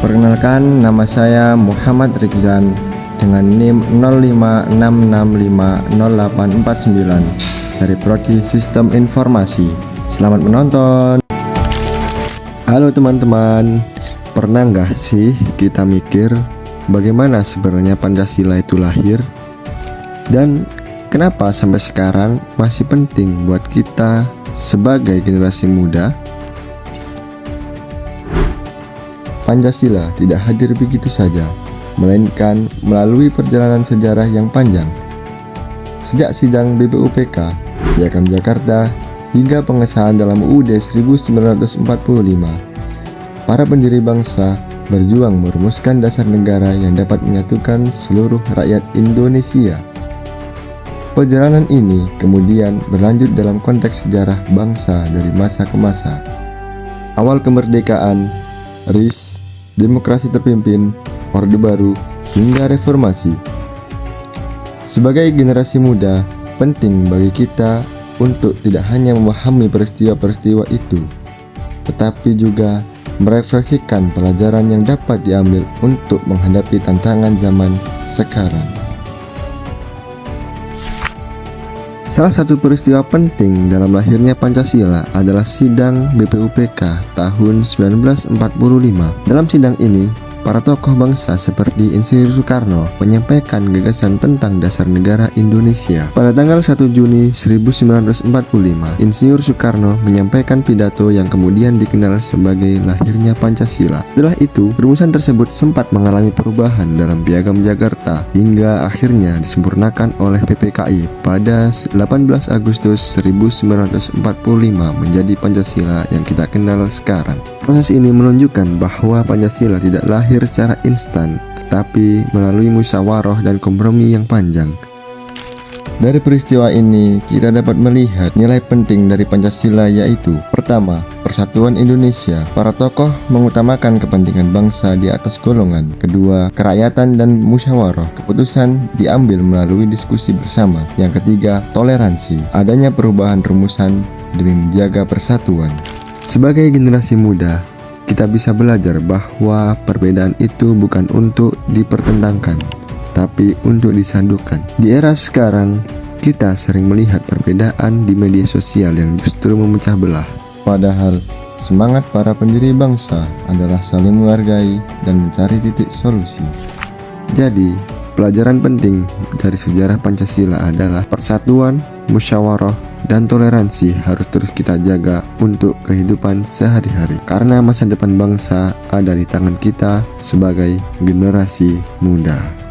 Perkenalkan, nama saya Muhammad Rikzan dengan NIM 05650849 dari Prodi Sistem Informasi. Selamat menonton. Halo teman-teman, pernah nggak sih kita mikir bagaimana sebenarnya Pancasila itu lahir? Dan kenapa sampai sekarang masih penting buat kita sebagai generasi muda? Pancasila tidak hadir begitu saja, melainkan melalui perjalanan sejarah yang panjang. Sejak sidang BPUPK, Piagam Jakarta, hingga pengesahan dalam UUD 1945, para pendiri bangsa berjuang merumuskan dasar negara yang dapat menyatukan seluruh rakyat Indonesia. Perjalanan ini kemudian berlanjut dalam konteks sejarah bangsa dari masa ke masa. Awal kemerdekaan, RIS, demokrasi terpimpin, Orde Baru, hingga reformasi. Sebagai generasi muda, penting bagi kita untuk tidak hanya memahami peristiwa-peristiwa itu, tetapi juga merefleksikan pelajaran yang dapat diambil untuk menghadapi tantangan zaman sekarang. Salah satu peristiwa penting dalam lahirnya Pancasila adalah sidang BPUPK tahun 1945. Dalam sidang ini, para tokoh bangsa seperti Insinyur Soekarno menyampaikan gagasan tentang dasar negara Indonesia. Pada tanggal 1 Juni 1945, Insinyur Soekarno menyampaikan pidato yang kemudian dikenal sebagai lahirnya Pancasila. Setelah itu, rumusan tersebut sempat mengalami perubahan dalam Piagam Jakarta hingga akhirnya disempurnakan oleh PPKI pada 18 Agustus 1945 menjadi Pancasila yang kita kenal sekarang. Proses ini menunjukkan bahwa Pancasila tidak lahir secara instan, tetapi melalui musyawarah dan kompromi yang panjang. Dari peristiwa ini, kita dapat melihat nilai penting dari Pancasila, yaitu: pertama, persatuan Indonesia. Para tokoh mengutamakan kepentingan bangsa di atas golongan. Kedua, kerakyatan dan musyawarah. Keputusan diambil melalui diskusi bersama. Yang ketiga, toleransi. Adanya perubahan rumusan demi menjaga persatuan. Sebagai generasi muda, kita bisa belajar bahwa perbedaan itu bukan untuk dipertentangkan, tapi untuk disadukan. Di era sekarang, kita sering melihat perbedaan di media sosial yang justru memecah belah. Padahal, semangat para pendiri bangsa adalah saling menghargai dan mencari titik solusi. Jadi, pelajaran penting dari sejarah Pancasila adalah persatuan, musyawarah, dan toleransi harus terus kita jaga untuk kehidupan sehari-hari, karena masa depan bangsa ada di tangan kita sebagai generasi muda.